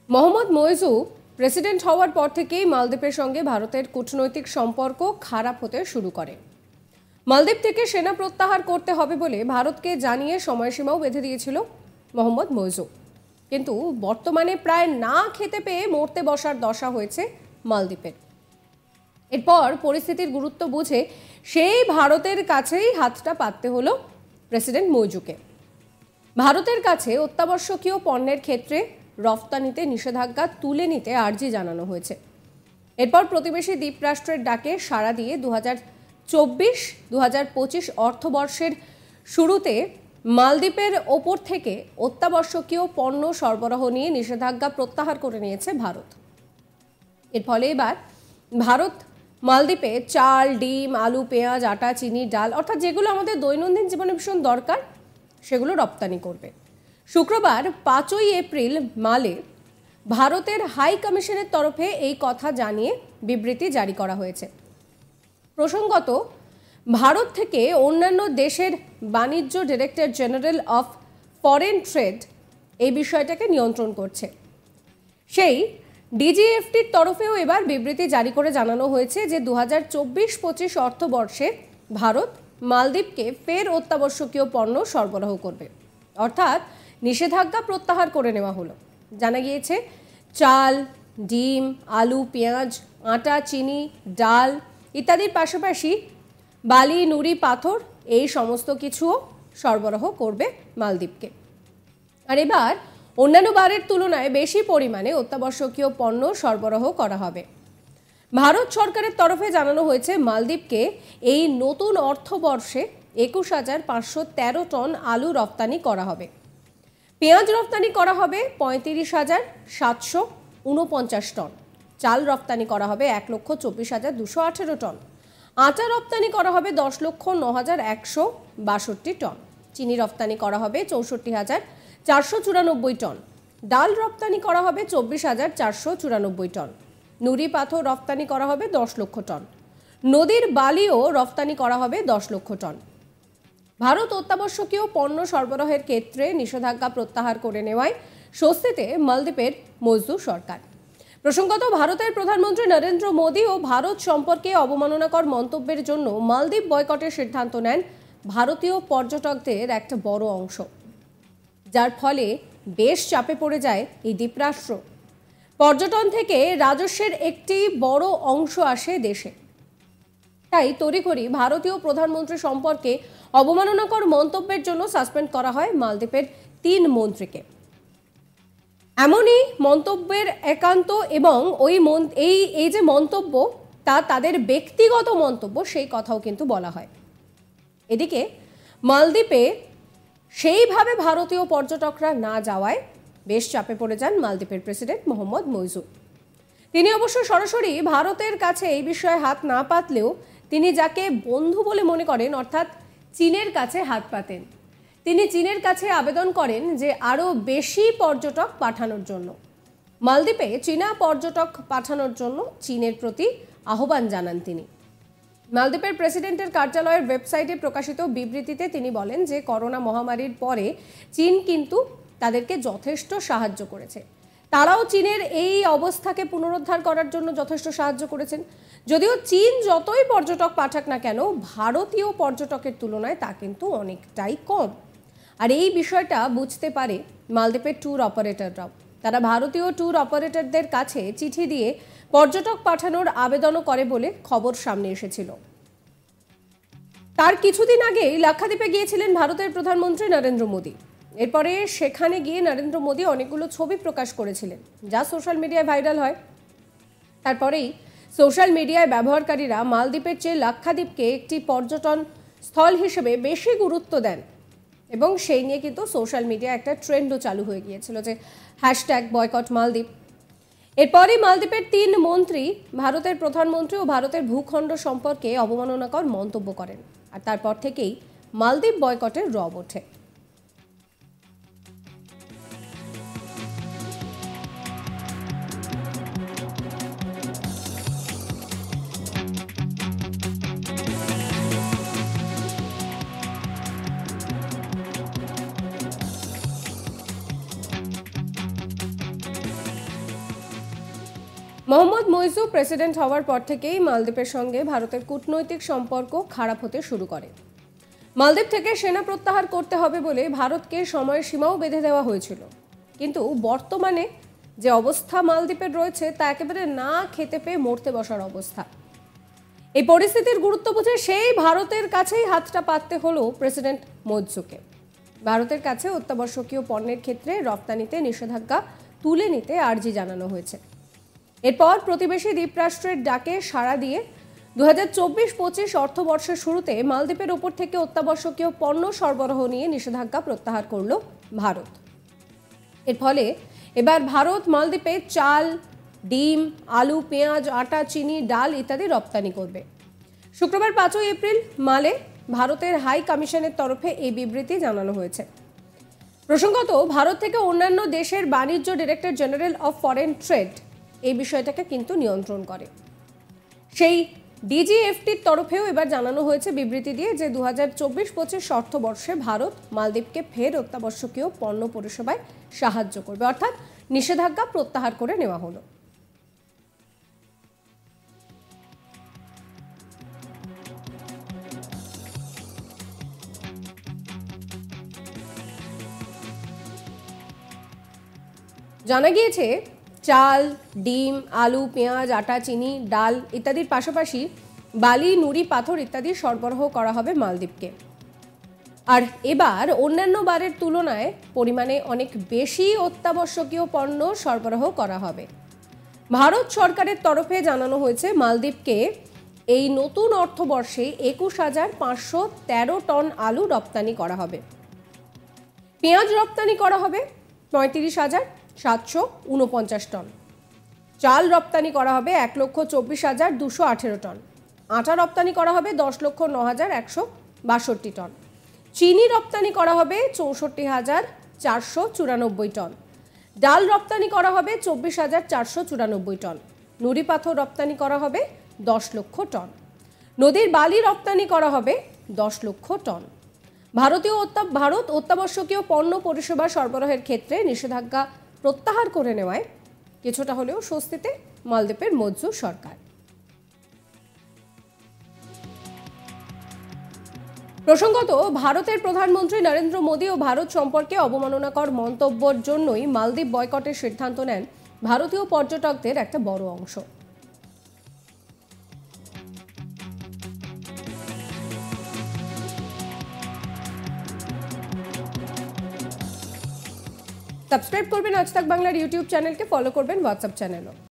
Mohammad Muizzu president হওয়ার পর থেকেই মালদ্বীপের সঙ্গে ভারতের কূটনৈতিক সম্পর্ক খারাপ হতে শুরু করে। মালদ্বীপ থেকে সেনা প্রত্যাহার করতে হবে বলে ভারতকে জানিয়ে সময়সীমাও বেঁধে দিয়েছিল মোহাম্মদ মইজু। কিন্তু বর্তমানে প্রায় না খেতে পেয়ে মরতে বসার দশা হয়েছে মালদ্বীপের। এরপর পরিস্থিতির গুরুত্ব বুঝে সেই ভারতের কাছেই হাতটা পাততে হলো প্রেসিডেন্ট মইজুকে। ভারতের কাছে অত্যাবশ্যকীয় পণ্যের ক্ষেত্রে রফতানিতে নিষেধাজ্ঞা তুলে নিতে আর্জি জানানো হয়েছে। এরপর প্রতিবেশী দ্বীপরাষ্ট্রের ডাকে সাড়া দিয়ে 2024-2025 অর্থবর্ষের শুরুতে মালদ্বীপের ওপর থেকে অত্যাবশ্যকীয় পণ্য সরবরাহ নিয়ে নিষেধাজ্ঞা প্রত্যাহার করে নিয়েছে ভারত। এর ফলে এবার ভারত মালদ্বীপে চাল, ডিম, আলু, পেঁয়াজ, আটা, চিনি, ডাল অর্থাৎ যেগুলো আমাদের দৈনন্দিন জীবনে ভীষণ দরকার সেগুলো রপ্তানি করবে। শুক্রবার 5ই এপ্রিল মালে ভারতের হাই কমিশনের তরফে এই কথা জানিয়ে বিবৃতি জারি করা হয়েছে। প্রসঙ্গত, ভারত থেকে অন্যান্য দেশের বাণিজ্য director general of foreign trade এই বিষয়টাকে নিয়ন্ত্রণ করছে। সেই ডিজিএফটির তরফেও এবার বিবৃতি জারি করে জানানো হয়েছে যে 2024-25 অর্থবর্ষে ভারত মালদ্বীপকে ফের অত্যাবশ্যকীয় পণ্য সরবরাহ করবে, অর্থাৎ নিষেধাজ্ঞা প্রত্যাহার করে নেওয়া হলো। জানা গিয়েছে চাল, ডিম, আলু, পেঁয়াজ, আটা, চিনি, ডাল ইত্যাদির পাশাপাশি বালি, নুড়ি, পাথর এই সমস্ত কিছুও সরবরাহ করবে মালদ্বীপকে। আর এবার অন্যান্য বারের তুলনায় বেশি পরিমাণে অত্যাবশ্যকীয় পণ্য সরবরাহ করা হবে। ভারত সরকারের তরফে জানানো হয়েছে মালদ্বীপকে এই নতুন অর্থবর্ষে 21,513 টন আলু রপ্তানি করা হবে। পেঁয়াজ রপ্তানি করা হবে 35,749 টন। চাল রপ্তানি করা হবে 1,24,218 টন। আটা রপ্তানি করা হবে 10,09,162 টন। চিনি রপ্তানি করা হবে 64,494 টন। ডাল রপ্তানি করা হবে 24,494 টন। নুড়ি পাথর রপ্তানি করা হবে 10 লক্ষ টন। নদীর বালিও রপ্তানি করা হবে 10 লক্ষ টন। ভারত অত্যাবশ্যকীয় পণ্য সরবরাহের ক্ষেত্রে নিষেধাজ্ঞা প্রত্যাহার করে নেওয়ায় স্বস্তিতে মালদ্বীপের মইজু সরকার। প্রসঙ্গত, ভারতের প্রধানমন্ত্রী নরেন্দ্র মোদী ও ভারত সম্পর্কে অবমাননাকর মন্তব্যের জন্য মালদ্বীপ বয়কটের সিদ্ধান্ত নেন ভারতীয় পর্যটকদের একটা বড় অংশ, যার ফলে বেশ চাপে পড়ে যায় এই দ্বীপরাষ্ট্র। পর্যটন থেকে রাজস্বের একটি বড় অংশ আসে দেশে। তাই তড়িঘড়ি ভারতীয় প্রধানমন্ত্রী সম্পর্কে অবমাননাকর মন্তব্যের জন্য সাসপেন্ড করা হয় মালদ্বীপের 3 মন্ত্রীকে। এমনই মন্তব্যের একান্ত এবং এই যে মন্তব্য তা তাদের ব্যক্তিগত মন্তব্য সেই কথাও কিন্তু বলা হয়। এদিকে মালদ্বীপে সেইভাবে ভারতীয় পর্যটকরা না যাওয়ায় বেশ চাপে পড়ে যান মালদ্বীপের প্রেসিডেন্ট মোহাম্মদ মইজু। তিনি অবশ্য সরাসরি ভারতের কাছে এই বিষয়ে হাত না পাতলেও তিনি যাকে বন্ধু বলে মনে করেন অর্থাৎ চীনের কাছে হাত পাতেন। তিনি চীনের কাছে আবেদন করেন যে আরও বেশি পর্যটক পাঠানোর জন্য। মালদ্বীপে চীনা পর্যটক পাঠানোর জন্য চীনের প্রতি আহ্বান জানান তিনি। মালদ্বীপের প্রেসিডেন্টের কার্যালয়ের ওয়েবসাইটে প্রকাশিত বিবৃতিতে তিনি বলেন যে করোনা মহামারীর পরে চীন কিন্তু তাদেরকে যথেষ্ট সাহায্য করেছে। তারাও চীনের এই অবস্থাকে পুনরুদ্ধার করার জন্য যথেষ্ট সাহায্য করেছেন। যদিও চীন যতই পর্যটক পাঠাক না কেন, ভারতীয় পর্যটকের তুলনায় তা কিন্তু অনেকটাই কম। আর এই বিষয়টা বুঝতে পারে মালদ্বীপের ট্যুর অপারেটররাও। তারা ভারতীয় ট্যুর অপারেটরদের কাছে চিঠি দিয়ে পর্যটক পাঠানোর আবেদনও করে বলে খবর সামনে এসেছিল। তার কিছুদিন আগেই লাক্ষাদ্বীপে গিয়েছিলেন ভারতের প্রধানমন্ত্রী নরেন্দ্র মোদী। এরপরে সেখানে গিয়ে নরেন্দ্র মোদী অনেকগুলো ছবি প্রকাশ করেছিলেন, যা সোশ্যাল মিডিয়ায় ভাইরাল হয়। তারপরেই সোশ্যাল মিডিয়ায় ব্যবহারকারীরা মালদ্বীপের চেয়ে লাক্ষাদ্বীপকে একটি পর্যটন স্থল হিসেবে বেশি গুরুত্ব দেন এবং সেই নিয়ে কিন্তু সোশ্যাল মিডিয়ায় একটা ট্রেন্ডও চালু হয়ে গিয়েছিল যে #বয়কট মালদ্বীপ। এরপরই মালদ্বীপের 3 মন্ত্রী ভারতের প্রধানমন্ত্রী ও ভারতের ভূখণ্ড সম্পর্কে অবমাননাকর মন্তব্য করেন। আর তারপর থেকেই মালদ্বীপ বয়কটের রব ওঠে। মোহাম্মদ মুইজু প্রেসিডেন্ট হওয়ার পর থেকেই মালদ্বীপের সঙ্গে ভারতের কূটনৈতিক সম্পর্ক খারাপ হতে শুরু করে। মালদ্বীপ থেকে সেনা প্রত্যাহার করতে হবে বলে ভারতকে সময়সীমাও বেঁধে দেওয়া হয়েছিল, কিন্তু বর্তমানে যে অবস্থা মালদ্বীপের রয়েছে তা একেবারে না খেতে পেয়ে মরতে বসার অবস্থা। এই পরিস্থিতির গুরুত্ব বুঝে সেই ভারতের কাছেই হাতটা পাততে হলো প্রেসিডেন্ট মুইজুকে। ভারতের কাছে অত্যাবশ্যকীয় পণ্যের ক্ষেত্রে রপ্তানিতে নিষেধাজ্ঞা তুলে নিতে আর্জি জানানো হয়েছে। এরপর প্রতিবেশী দ্বীপরাষ্ট্রের ডাকে সাড়া দিয়ে 2024-25 অর্থবর্ষের শুরুতে মালদ্বীপের ওপর থেকে অত্যাবশ্যকীয় পণ্য সরবরাহ নিয়ে নিষেধাজ্ঞা প্রত্যাহার করল ভারত। এর ফলে এবার ভারত মালদ্বীপে চাল, ডিম, আলু, পেঁয়াজ, আটা, চিনি, ডাল ইত্যাদি রপ্তানি করবে। শুক্রবার 5 এপ্রিল মালে ভারতের হাই কমিশনের তরফে এই বিবৃতি জানানো হয়েছে। প্রসঙ্গত, ভারত থেকে অন্যান্য দেশের বাণিজ্য director general of foreign trade এই বিষয়টাকে কিন্তু নিয়ন্ত্রণ করে। সেই ডিজিএফটির তরফেও এবার জানানো হয়েছে বিবৃতি দিয়ে যে 2024-25 অর্থবর্ষে ভারত মালদ্বীপকে ফের অত্যাবশ্যকীয় পণ্য পরিষেবায় সাহায্য করবে, অর্থাৎ নিষেধাজ্ঞা প্রত্যাহার করে নেওয়া হলো। জানা গিয়েছে চাল, ডিম, আলু, পেঁয়াজ, আটা, চিনি, ডাল ইত্যাদির পাশাপাশি বালি, নুড়ি পাথর ইত্যাদি সরবরাহ করা হবে মালদ্বীপকে। আর এবার অন্যান্য বারের তুলনায় পরিমাণে অনেক বেশি অত্যাবশ্যকীয় পণ্য সরবরাহ করা হবে। ভারত সরকারের তরফে জানানো হয়েছে মালদ্বীপকে এই নতুন অর্থবর্ষে 21,513 টন আলু রপ্তানি করা হবে। পেঁয়াজ রপ্তানি করা হবে 35,749 টন। চাল রপ্তানি করা হবে 1,24,218 টন। আটা রপ্তানি করা হবে 10,09,162 টন। চিনি রপ্তানি করা হবে 64,494 টন। ডাল রপ্তানি করা হবে 24,494 টন। নুড়ি পাথর রপ্তানি করা হবে 10 লক্ষ টন। নদীর বালি রপ্তানি করা হবে 10 লক্ষ টন। ভারত অত্যাবশ্যকীয় পণ্য পরিষেবা সরবরাহের ক্ষেত্রে নিষেধাজ্ঞা প্রত্যাহার করে নেওয়ায় কিছুটা হলেও স্বস্তিতে মালদ্বীপের মুইজু সরকার। প্রসঙ্গত, ভারতের প্রধানমন্ত্রী নরেন্দ্র মোদী ও ভারত সম্পর্কে অবমাননাকর মন্তব্যের জন্যই মালদ্বীপ বয়কটের সিদ্ধান্ত নেন ভারতীয় পর্যটকদের একটা বড় অংশ। সাবস্ক্রাইব করবেন আজ তাক বাংলার ইউটিউব চ্যানেলকে, ফলো করবেন হোয়াটসঅ্যাপ চ্যানেলও।